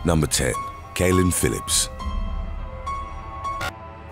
Number 10. Kaylin Phillips.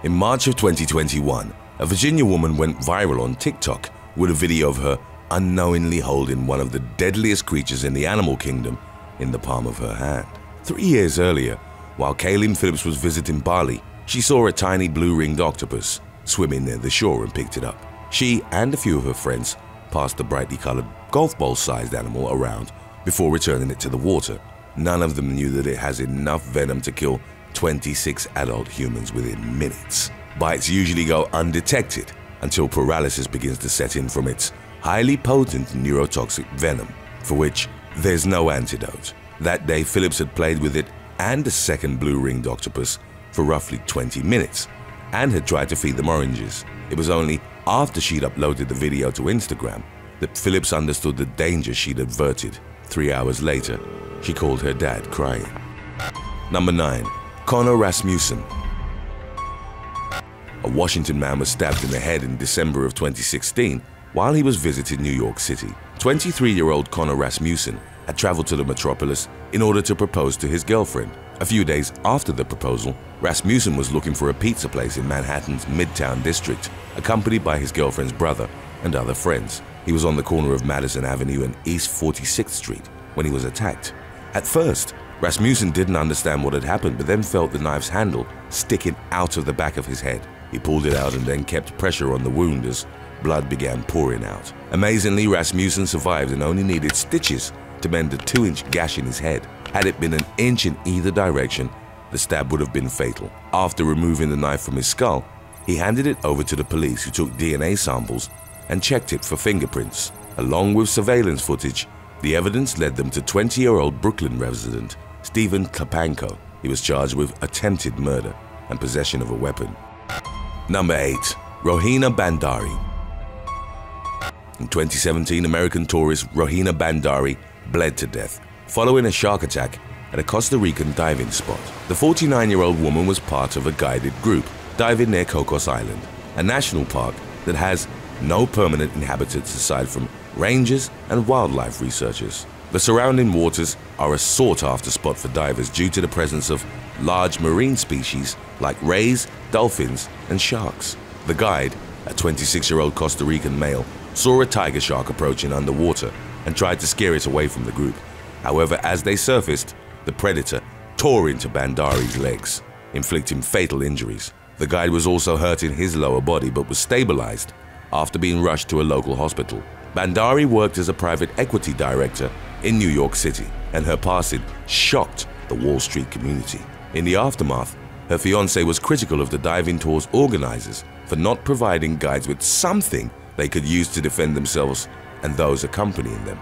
In March of 2021, a Virginia woman went viral on TikTok with a video of her unknowingly holding one of the deadliest creatures in the animal kingdom in the palm of her hand. 3 years earlier, while Kaylin Phillips was visiting Bali, she saw a tiny blue-ringed octopus swimming near the shore and picked it up. She and a few of her friends passed the brightly colored golf ball-sized animal around before returning it to the water. None of them knew that it has enough venom to kill 26 adult humans within minutes. Bites usually go undetected until paralysis begins to set in from its highly potent neurotoxic venom, for which there's no antidote. That day, Phillips had played with it and a second blue-ringed octopus for roughly 20 minutes and had tried to feed them oranges. It was only after she'd uploaded the video to Instagram that Phillips understood the danger she'd averted. 3 hours later, she called her dad crying. Number 9. Conor Rasmussen. A Washington man was stabbed in the head in December of 2016 while he was visiting New York City. 23-year-old Conor Rasmussen had traveled to the metropolis in order to propose to his girlfriend. A few days after the proposal, Rasmussen was looking for a pizza place in Manhattan's Midtown district, accompanied by his girlfriend's brother and other friends. He was on the corner of Madison Avenue and East 46th Street when he was attacked. At first, Rasmussen didn't understand what had happened, but then felt the knife's handle sticking out of the back of his head. He pulled it out and then kept pressure on the wound as blood began pouring out. Amazingly, Rasmussen survived and only needed stitches to mend a 2-inch gash in his head. Had it been an inch in either direction, the stab would have been fatal. After removing the knife from his skull, he handed it over to the police, who took DNA samples and checked it for fingerprints. Along with surveillance footage, the evidence led them to 20-year-old Brooklyn resident Stephen Klapanko. He was charged with attempted murder and possession of a weapon. Number 8. Rohina Bandari. In 2017, American tourist Rohina Bandari bled to death following a shark attack at a Costa Rican diving spot. The 49-year-old woman was part of a guided group diving near Cocos Island, a national park that has no permanent inhabitants aside from rangers and wildlife researchers. The surrounding waters are a sought-after spot for divers due to the presence of large marine species like rays, dolphins, and sharks. The guide, a 26-year-old Costa Rican male, saw a tiger shark approaching underwater and tried to scare it away from the group. However, as they surfaced, the predator tore into Bandari's legs, inflicting fatal injuries. The guide was also hurt in his lower body but was stabilized after being rushed to a local hospital. Bandari worked as a private equity director in New York City, and her passing shocked the Wall Street community. In the aftermath, her fiancé was critical of the diving tour's organizers for not providing guides with something they could use to defend themselves and those accompanying them.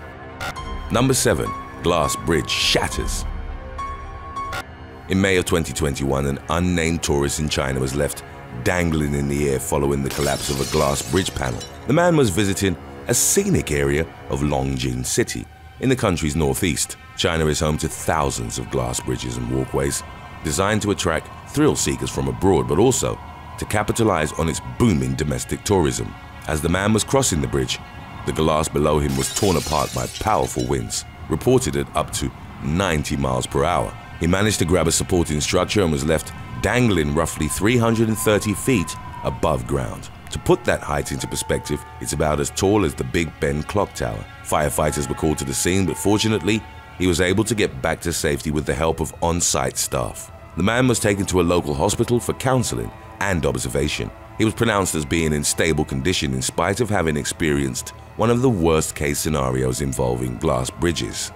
Number 7. Glass bridge shatters. In May of 2021, an unnamed tourist in China was left dangling in the air following the collapse of a glass bridge panel. The man was visiting a scenic area of Longjing City in the country's northeast. China is home to thousands of glass bridges and walkways designed to attract thrill seekers from abroad, but also to capitalize on its booming domestic tourism. As the man was crossing the bridge, the glass below him was torn apart by powerful winds, reported at up to 90 miles per hour. He managed to grab a supporting structure and was left dangling roughly 330 feet above ground. To put that height into perspective, it's about as tall as the Big Ben clock tower. Firefighters were called to the scene, but fortunately, he was able to get back to safety with the help of on-site staff. The man was taken to a local hospital for counseling and observation. He was pronounced as being in stable condition in spite of having experienced one of the worst-case scenarios involving glass bridges.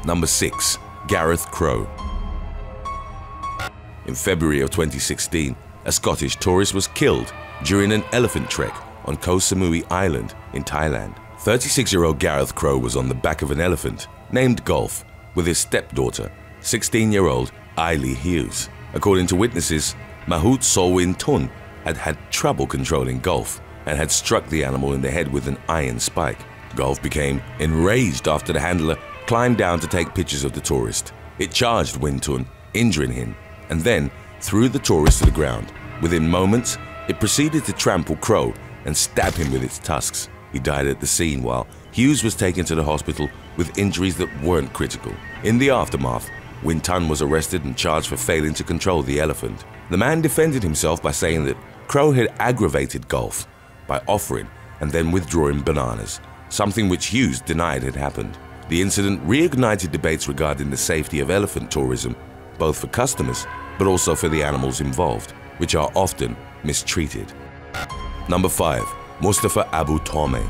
Number 6. Gareth Crowe. In February of 2016, a Scottish tourist was killed during an elephant trek on Koh Samui Island in Thailand. 36-year-old Gareth Crowe was on the back of an elephant named Golf with his stepdaughter, 16-year-old Eiley Hughes. According to witnesses, Mahout Solwyn Tun had had trouble controlling Golf and had struck the animal in the head with an iron spike. Golf became enraged after the handler climbed down to take pictures of the tourist. It charged Wintun, injuring him, and then threw the tourist to the ground. Within moments, it proceeded to trample Crowe and stab him with its tusks. He died at the scene, while Hughes was taken to the hospital with injuries that weren't critical. In the aftermath, Win Tun was arrested and charged for failing to control the elephant. The man defended himself by saying that Crow had aggravated Golf by offering and then withdrawing bananas, something which Hughes denied had happened. The incident reignited debates regarding the safety of elephant tourism, both for customers but also for the animals involved, which are often mistreated. Number 5. Mustafa Abu Tomeh.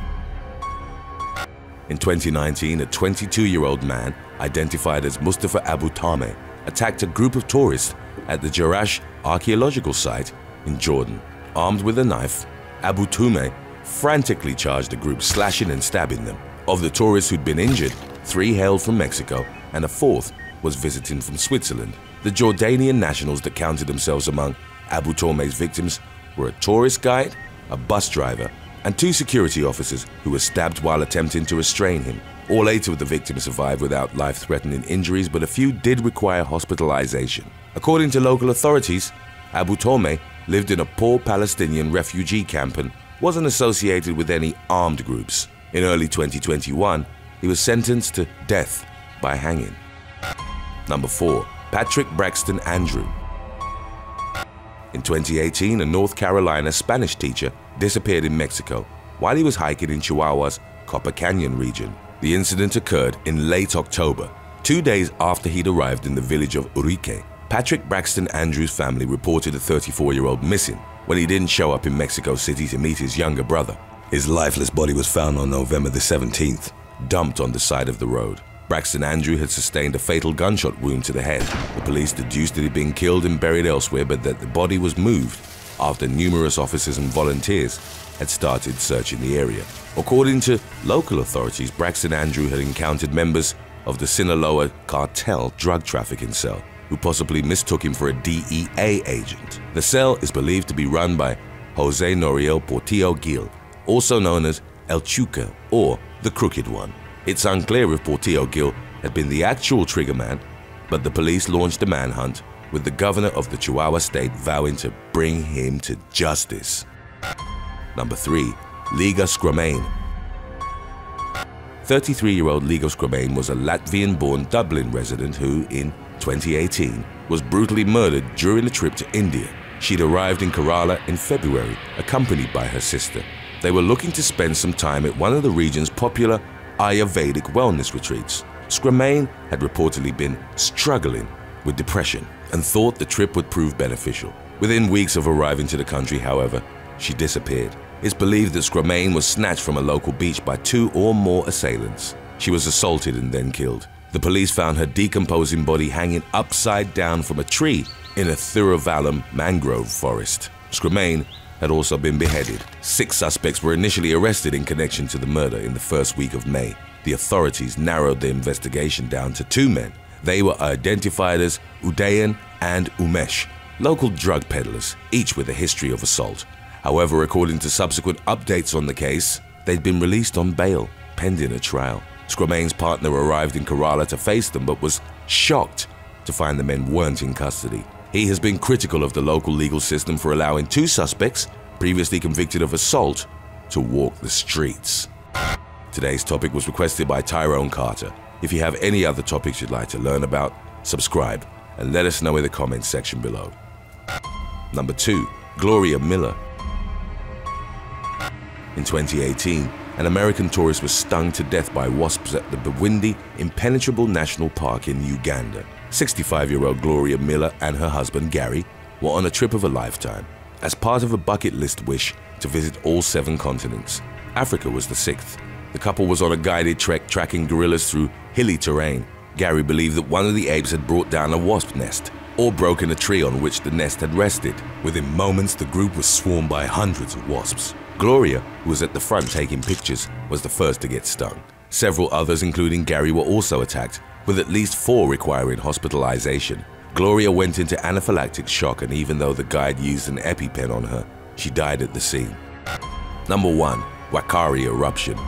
In 2019, a 22-year-old man identified as Mustafa Abu Tomeh attacked a group of tourists at the Jerash archaeological site in Jordan. Armed with a knife, Abu Tomeh frantically charged the group, slashing and stabbing them. Of the tourists who'd been injured, 3 hailed from Mexico and a 4th was visiting from Switzerland. The Jordanian nationals that counted themselves among Abu Tomeh's victims were a tourist guide, a bus driver, and 2 security officers who were stabbed while attempting to restrain him. All 8 of the victims survived without life-threatening injuries, but a few did require hospitalization. According to local authorities, Abu Tomeh lived in a poor Palestinian refugee camp and wasn't associated with any armed groups. In early 2021, he was sentenced to death by hanging. Number 4. Patrick Braxton Andrew. In 2018, a North Carolina Spanish teacher disappeared in Mexico while he was hiking in Chihuahua's Copper Canyon region. The incident occurred in late October, 2 days after he'd arrived in the village of Urique. Patrick Braxton Andrew's family reported a 34-year-old missing when he didn't show up in Mexico City to meet his younger brother. His lifeless body was found on November the 17th, dumped on the side of the road. Braxton Andrew had sustained a fatal gunshot wound to the head. The police deduced that he'd been killed and buried elsewhere, but that the body was moved after numerous officers and volunteers had started searching the area. According to local authorities, Braxton Andrew had encountered members of the Sinaloa cartel drug trafficking cell, who possibly mistook him for a DEA agent. The cell is believed to be run by Jose Noriel Portillo Gil, also known as El Chuca or the Crooked One. It's unclear if Portillo Gil had been the actual triggerman, but the police launched a manhunt, with the governor of the Chihuahua state vowing to bring him to justice. Number 3. Liga Scramain. 33-year-old Liga Scramain was a Latvian-born Dublin resident who, in 2018, was brutally murdered during a trip to India. She'd arrived in Kerala in February, accompanied by her sister. They were looking to spend some time at one of the region's popular Ayurvedic wellness retreats. Scramain had reportedly been struggling with depression and thought the trip would prove beneficial. Within weeks of arriving to the country, however, she disappeared. It's believed that Scramain was snatched from a local beach by 2 or more assailants. She was assaulted and then killed. The police found her decomposing body hanging upside down from a tree in a Thiruvallam mangrove forest. Scramain had also been beheaded. 6 suspects were initially arrested in connection to the murder in the first week of May. The authorities narrowed the investigation down to 2 men. They were identified as Udayan and Umesh, local drug peddlers, each with a history of assault. However, according to subsequent updates on the case, they'd been released on bail, pending a trial. Scramain's partner arrived in Kerala to face them, but was shocked to find the men weren't in custody. He has been critical of the local legal system for allowing 2 suspects, previously convicted of assault, to walk the streets. Today's topic was requested by Tyrone Carter. If you have any other topics you'd like to learn about, subscribe and let us know in the comments section below. Number 2. Gloria Miller. In 2018, an American tourist was stung to death by wasps at the Bwindi Impenetrable National Park in Uganda. 65-year-old Gloria Miller and her husband Gary were on a trip of a lifetime, as part of a bucket list wish to visit all 7 continents. Africa was the 6th. The couple was on a guided trek tracking gorillas through hilly terrain. Gary believed that one of the apes had brought down a wasp nest or broken a tree on which the nest had rested. Within moments, the group was swarmed by hundreds of wasps. Gloria, who was at the front taking pictures, was the first to get stung. Several others, including Gary, were also attacked, with at least 4 requiring hospitalization. Gloria went into anaphylactic shock, and even though the guide used an EpiPen on her, she died at the scene. Number 1. Wakari Eruption.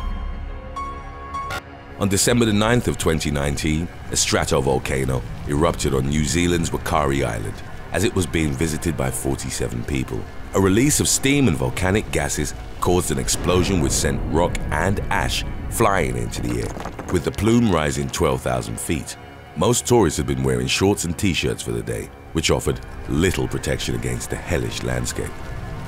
On December the 9th of 2019, a stratovolcano erupted on New Zealand's Wakari Island as it was being visited by 47 people. A release of steam and volcanic gases caused an explosion which sent rock and ash flying into the air, with the plume rising 12,000 feet. Most tourists had been wearing shorts and t-shirts for the day, which offered little protection against the hellish landscape.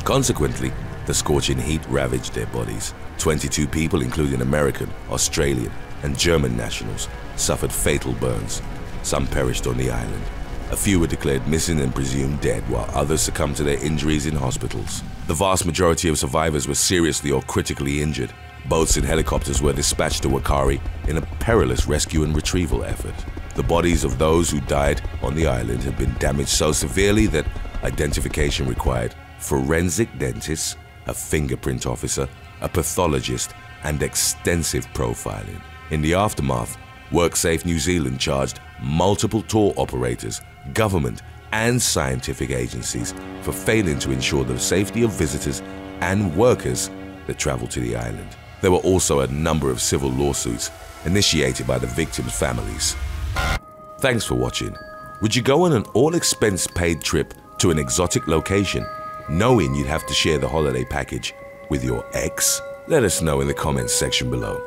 Consequently, the scorching heat ravaged their bodies. 22 people, including American, Australian, and German nationals, suffered fatal burns. Some perished on the island. A few were declared missing and presumed dead, while others succumbed to their injuries in hospitals. The vast majority of survivors were seriously or critically injured. Boats and helicopters were dispatched to Wakari in a perilous rescue and retrieval effort. The bodies of those who died on the island had been damaged so severely that identification required forensic dentists, a fingerprint officer, a pathologist, and extensive profiling. In the aftermath, WorkSafe New Zealand charged multiple tour operators, government, and scientific agencies for failing to ensure the safety of visitors and workers that travel to the island. There were also a number of civil lawsuits initiated by the victims' families. Thanks for watching. Would you go on an all-expense-paid trip to an exotic location, knowing you'd have to share the holiday package with your ex? Let us know in the comments section below.